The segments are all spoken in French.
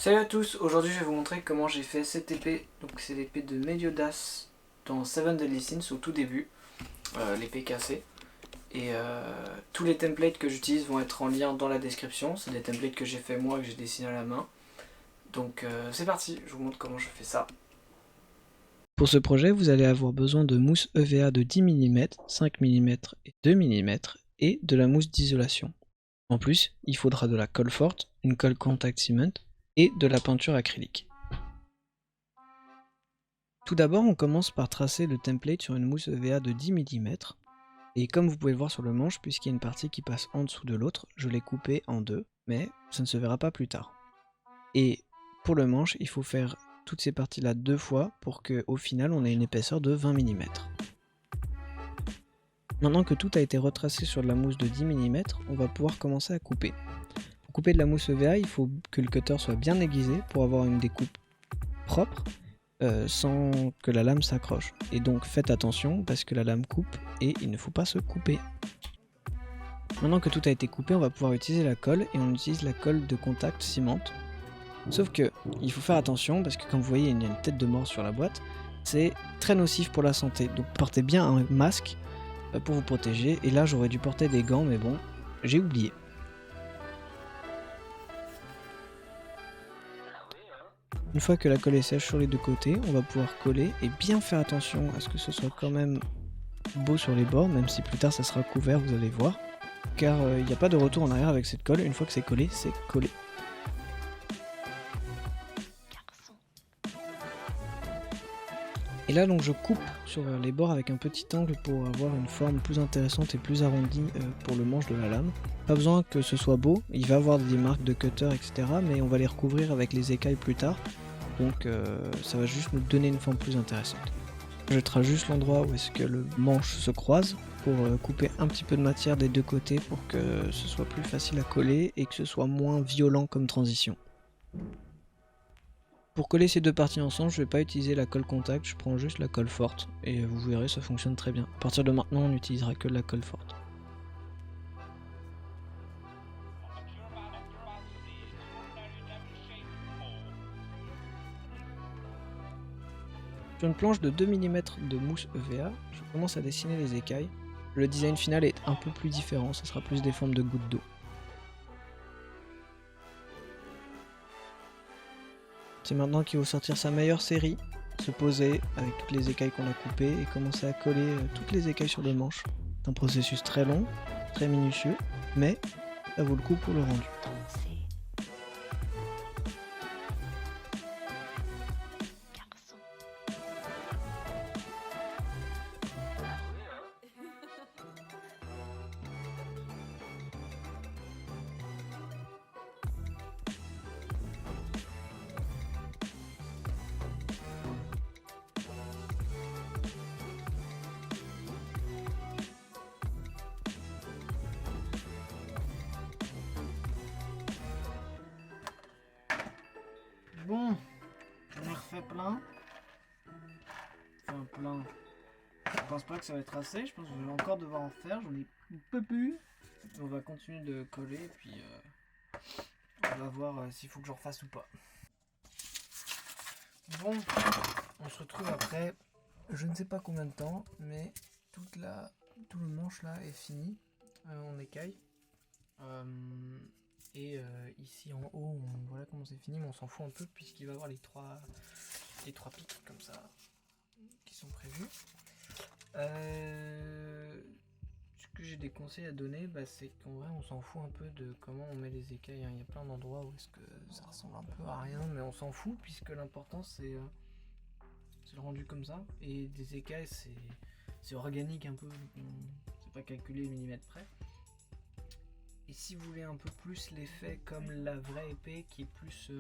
Salut à tous, aujourd'hui je vais vous montrer comment j'ai fait cette épée. Donc c'est l'épée de Meliodas dans Seven Deadly Sins au tout début, l'épée cassée. Et tous les templates que j'utilise vont être en lien dans la description. C'est des templates que j'ai fait moi, que j'ai dessiné à la main. Donc c'est parti, je vous montre comment je fais ça. Pour ce projet, vous allez avoir besoin de mousse EVA de 10 mm, 5 mm et 2 mm et de la mousse d'isolation. En plus, il faudra de la colle forte, une colle contact cement et de la peinture acrylique. Tout d'abord, on commence par tracer le template sur une mousse EVA de 10 mm. Et comme vous pouvez le voir sur le manche, puisqu'il y a une partie qui passe en dessous de l'autre, je l'ai coupé en deux, mais ça ne se verra pas plus tard. Et pour le manche, il faut faire toutes ces parties-là deux fois pour qu'au final on ait une épaisseur de 20 mm. Maintenant que tout a été retracé sur de la mousse de 10 mm, on va pouvoir commencer à couper. Pour couper de la mousse EVA, il faut que le cutter soit bien aiguisé pour avoir une découpe propre, sans que la lame s'accroche. Et donc faites attention parce que la lame coupe et il ne faut pas se couper. Maintenant que tout a été coupé, on va pouvoir utiliser la colle et on utilise la colle de contact ciment. Sauf que il faut faire attention parce que comme vous voyez il y a une tête de mort sur la boîte, c'est très nocif pour la santé. Donc portez bien un masque pour vous protéger. Et là j'aurais dû porter des gants mais bon, j'ai oublié. Une fois que la colle est sèche sur les deux côtés, on va pouvoir coller et bien faire attention à ce que ce soit quand même beau sur les bords, même si plus tard ça sera couvert, vous allez voir. Car il n'y a pas de retour en arrière avec cette colle, une fois que c'est collé, c'est collé. Et là donc je coupe sur les bords avec un petit angle pour avoir une forme plus intéressante et plus arrondie pour le manche de la lame. Pas besoin que ce soit beau, il va avoir des marques de cutter etc. mais on va les recouvrir avec les écailles plus tard. Donc ça va juste nous donner une forme plus intéressante. Je trace juste l'endroit où est-ce que le manche se croise pour couper un petit peu de matière des deux côtés pour que ce soit plus facile à coller et que ce soit moins violent comme transition. Pour coller ces deux parties ensemble, je ne vais pas utiliser la colle contact, je prends juste la colle forte et vous verrez ça fonctionne très bien. À partir de maintenant on n'utilisera que la colle forte. Sur une planche de 2 mm de mousse EVA, je commence à dessiner les écailles. Le design final est un peu plus différent, ce sera plus des formes de gouttes d'eau. C'est maintenant qu'il faut sortir sa meilleure série, se poser avec toutes les écailles qu'on a coupées et commencer à coller toutes les écailles sur le manche. C'est un processus très long, très minutieux, mais ça vaut le coup pour le rendu. Bon, j'en ai refait plein. Enfin plein. Je pense pas que ça va être assez, je pense que je vais encore devoir en faire, j'en ai un peu plus. On va continuer de coller, puis on va voir s'il faut que j'en refasse ou pas. Bon, on se retrouve après, je ne sais pas combien de temps, mais tout le manche là est fini en écaille. Ici en haut, voilà comment c'est fini, mais on s'en fout un peu puisqu'il va y avoir les trois pics comme ça qui sont prévus. Ce que j'ai des conseils à donner, c'est qu'en vrai on s'en fout un peu de comment on met les écailles. Il y a plein d'endroits où est-ce que ça ressemble un peu à rien, mais on s'en fout puisque l'important c'est le rendu comme ça. Et des écailles c'est organique un peu, c'est pas calculé millimètre près. Et si vous voulez un peu plus l'effet comme la vraie épée qui est plus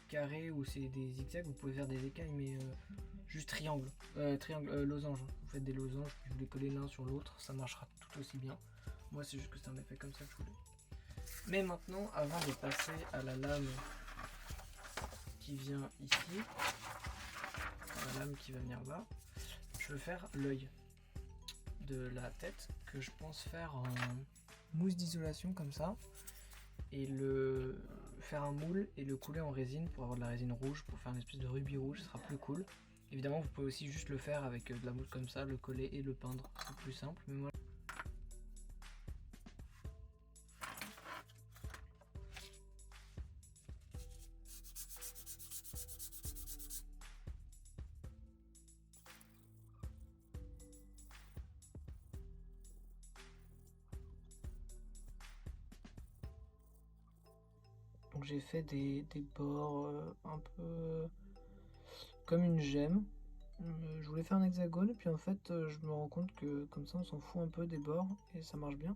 carré ou c'est des zigzags, vous pouvez faire des écailles mais juste losange. Vous faites des losanges puis vous les collez l'un sur l'autre, ça marchera tout aussi bien. Moi c'est juste que c'est un effet comme ça que je voulais. Mais maintenant, avant de passer à la lame qui vient ici, la lame qui va venir là, je vais faire l'œil de la tête que je pense faire en mousse d'isolation comme ça et le faire un moule et le couler en résine pour avoir de la résine rouge, pour faire une espèce de rubis rouge, ce sera plus cool. Évidemment, vous pouvez aussi juste le faire avec de la mousse comme ça, le coller et le peindre, c'est plus simple. Mais moi... Donc j'ai fait des bords un peu comme une gemme. Je voulais faire un hexagone et puis en fait je me rends compte que comme ça on s'en fout un peu des bords et ça marche bien.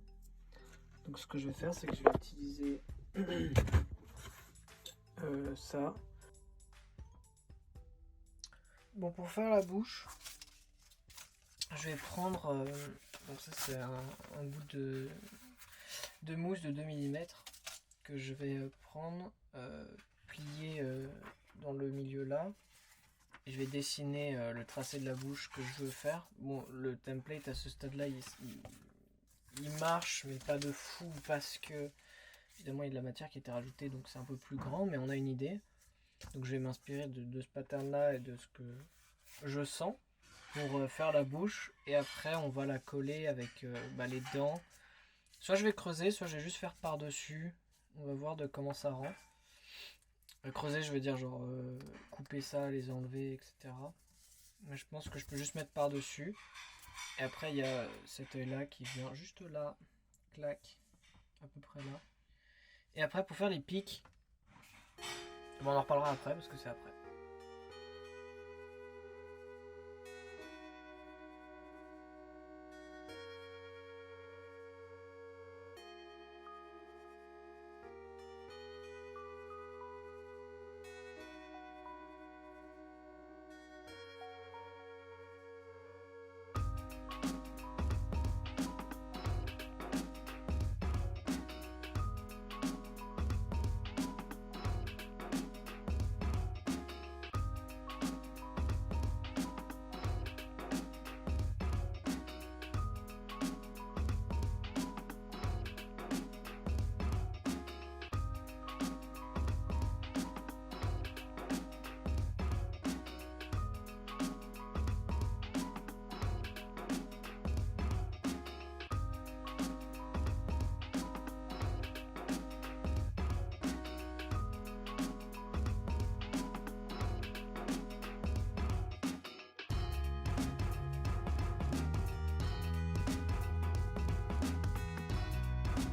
Donc ce que je vais faire, c'est que je vais utiliser ça. Bon, pour faire la bouche, je vais prendre, donc ça c'est un bout de mousse de 2 mm que je vais prendre, plier dans le milieu là. Et je vais dessiner le tracé de la bouche que je veux faire. Bon, le template à ce stade-là, il marche, mais pas de fou, parce que évidemment il y a de la matière qui a été rajoutée, donc c'est un peu plus grand, mais on a une idée. Donc je vais m'inspirer de ce pattern-là et de ce que je sens pour faire la bouche. Et après, on va la coller avec les dents. Soit je vais creuser, soit je vais juste faire par-dessus. On va voir de comment ça rend. Creuser, je veux dire genre couper ça, les enlever, etc. Mais je pense que je peux juste mettre par-dessus. Et après, il y a cet œil-là qui vient juste là. Clac. À peu près là. Et après, pour faire les pics, bon, on en reparlera après parce que c'est après.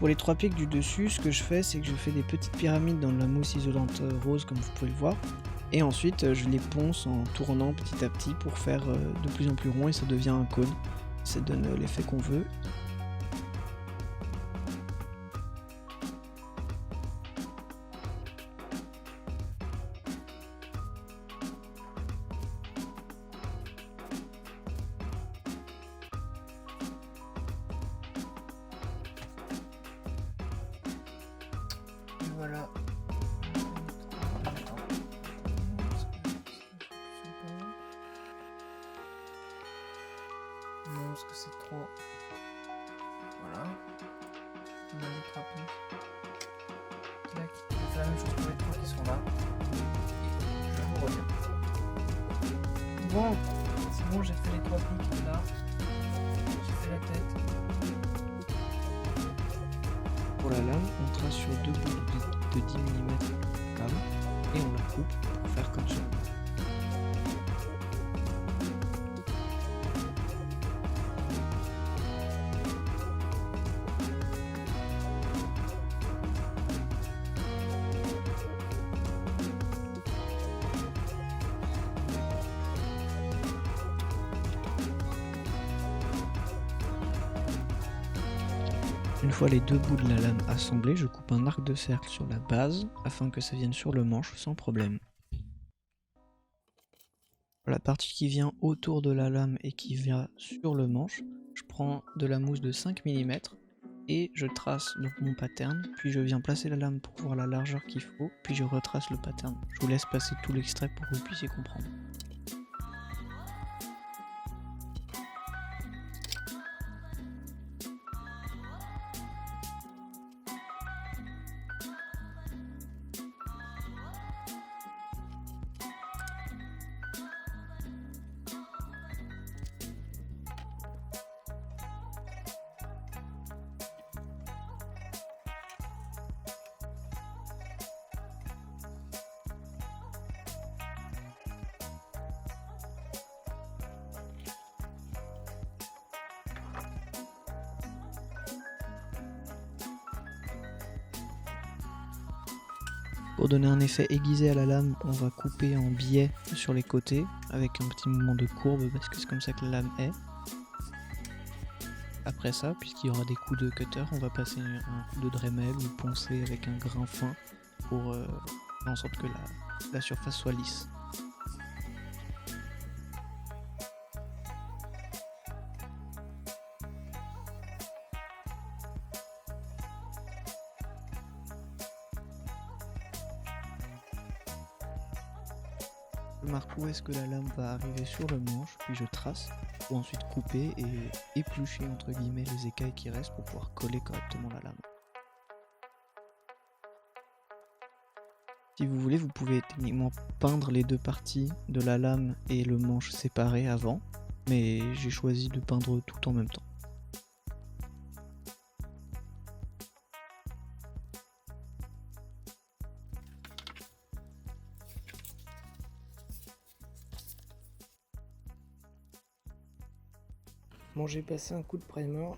Pour les 3 pics du dessus, ce que je fais, c'est que je fais des petites pyramides dans de la mousse isolante rose, comme vous pouvez le voir. Et ensuite, je les ponce en tournant petit à petit pour faire de plus en plus rond et ça devient un cône. Ça donne l'effet qu'on veut. Voilà. Non, parce que c'est trop. Voilà. On a les 3 pics. Clac. Je vais faire la même chose pour les 3 qui sont là. Et je vous reviens. Bon, c'est bon, j'ai fait les 3 pics là. J'ai fait la tête. Pour la lame, on trace sur 2 bouts de 10 mm et on la coupe pour faire comme ça. Une fois les 2 bouts de la lame assemblés, je coupe un arc de cercle sur la base afin que ça vienne sur le manche sans problème. Pour la partie qui vient autour de la lame et qui vient sur le manche, je prends de la mousse de 5 mm et je trace donc mon pattern, puis je viens placer la lame pour voir la largeur qu'il faut, puis je retrace le pattern. Je vous laisse passer tout l'extrait pour que vous puissiez comprendre. Pour donner un effet aiguisé à la lame, on va couper en biais sur les côtés avec un petit mouvement de courbe parce que c'est comme ça que la lame est. Après ça, puisqu'il y aura des coups de cutter, on va passer un coup de Dremel ou poncer avec un grain fin pour faire en sorte que la surface soit lisse. Je marque où est-ce que la lame va arriver sur le manche, puis je trace pour ensuite couper et éplucher entre guillemets les écailles qui restent pour pouvoir coller correctement la lame. Si vous voulez, vous pouvez techniquement peindre les deux parties de la lame et le manche séparés avant, mais j'ai choisi de peindre tout en même temps. Bon, j'ai passé un coup de primer,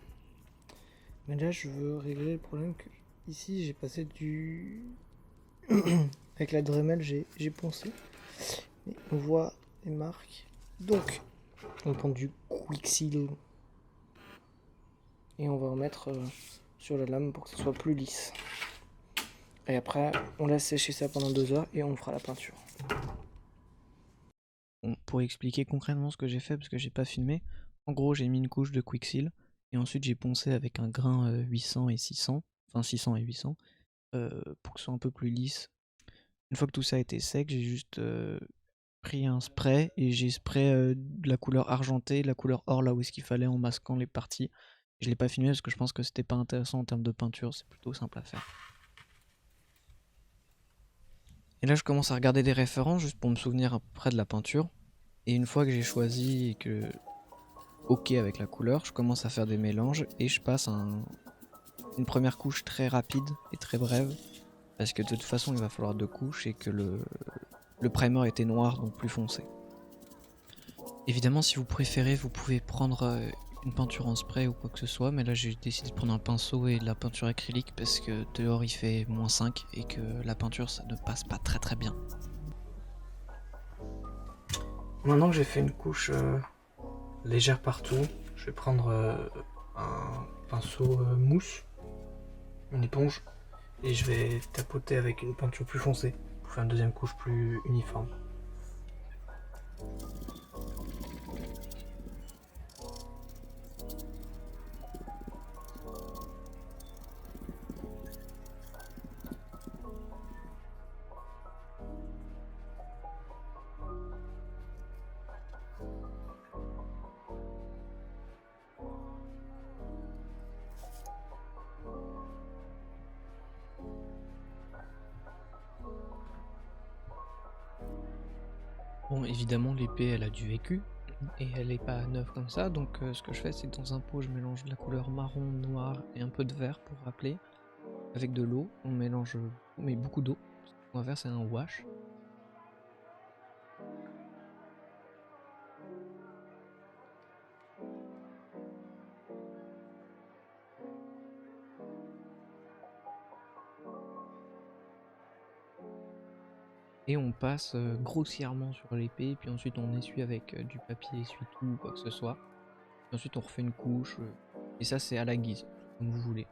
mais là je veux régler le problème que ici j'ai passé du... avec la Dremel j'ai poncé, mais on voit les marques, donc on va prendre du Quicksil et on va en mettre sur la lame pour que ce soit plus lisse. Et après on laisse sécher ça pendant 2 heures et on fera la peinture. Bon, pour expliquer concrètement ce que j'ai fait parce que j'ai pas filmé, en gros j'ai mis une couche de Quicksil et ensuite j'ai poncé avec un grain 800 et 600, enfin 600 et 800 pour que ce soit un peu plus lisse. Une fois que tout ça a été sec, j'ai juste pris un spray et j'ai spray de la couleur argentée, de la couleur or là où est-ce qu'il fallait en masquant les parties. Je l'ai pas filmé parce que je pense que c'était pas intéressant en termes de peinture, c'est plutôt simple à faire. Et là je commence à regarder des références juste pour me souvenir à peu près de la peinture. Et une fois que j'ai choisi et que ok avec la couleur, je commence à faire des mélanges et je passe une première couche très rapide et très brève. Parce que de toute façon il va falloir 2 couches et que le primer était noir donc plus foncé. Évidemment si vous préférez vous pouvez prendre une peinture en spray ou quoi que ce soit, mais là j'ai décidé de prendre un pinceau et de la peinture acrylique parce que dehors il fait -5 et que la peinture ça ne passe pas très très bien. Maintenant que j'ai fait une couche légère partout, je vais prendre un pinceau mousse, une éponge, et je vais tapoter avec une peinture plus foncée pour faire une deuxième couche plus uniforme. Bon évidemment l'épée elle a du vécu et elle est pas neuve comme ça, donc ce que je fais c'est que dans un pot je mélange de la couleur marron, noir et un peu de vert pour rappeler. Avec de l'eau, on mélange mais beaucoup d'eau. Ce qu'on va faire c'est un wash. Et on passe grossièrement sur l'épée, puis ensuite on essuie avec du papier essuie-tout ou quoi que ce soit. Et ensuite on refait une couche, et ça c'est à la guise, comme vous voulez.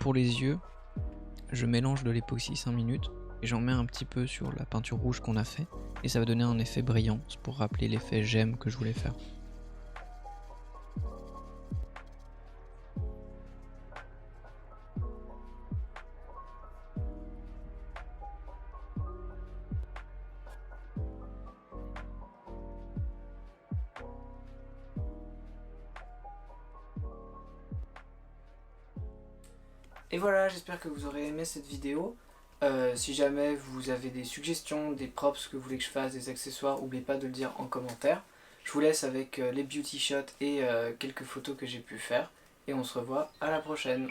Pour les yeux, je mélange de l'époxy 5 minutes, et j'en mets un petit peu sur la peinture rouge qu'on a fait, et ça va donner un effet brillant, c'est pour rappeler l'effet gemme que je voulais faire. Et voilà, j'espère que vous aurez aimé cette vidéo. Si jamais vous avez des suggestions, des props que vous voulez que je fasse, des accessoires, n'oubliez pas de le dire en commentaire. Je vous laisse avec les beauty shots et quelques photos que j'ai pu faire. Et on se revoit à la prochaine.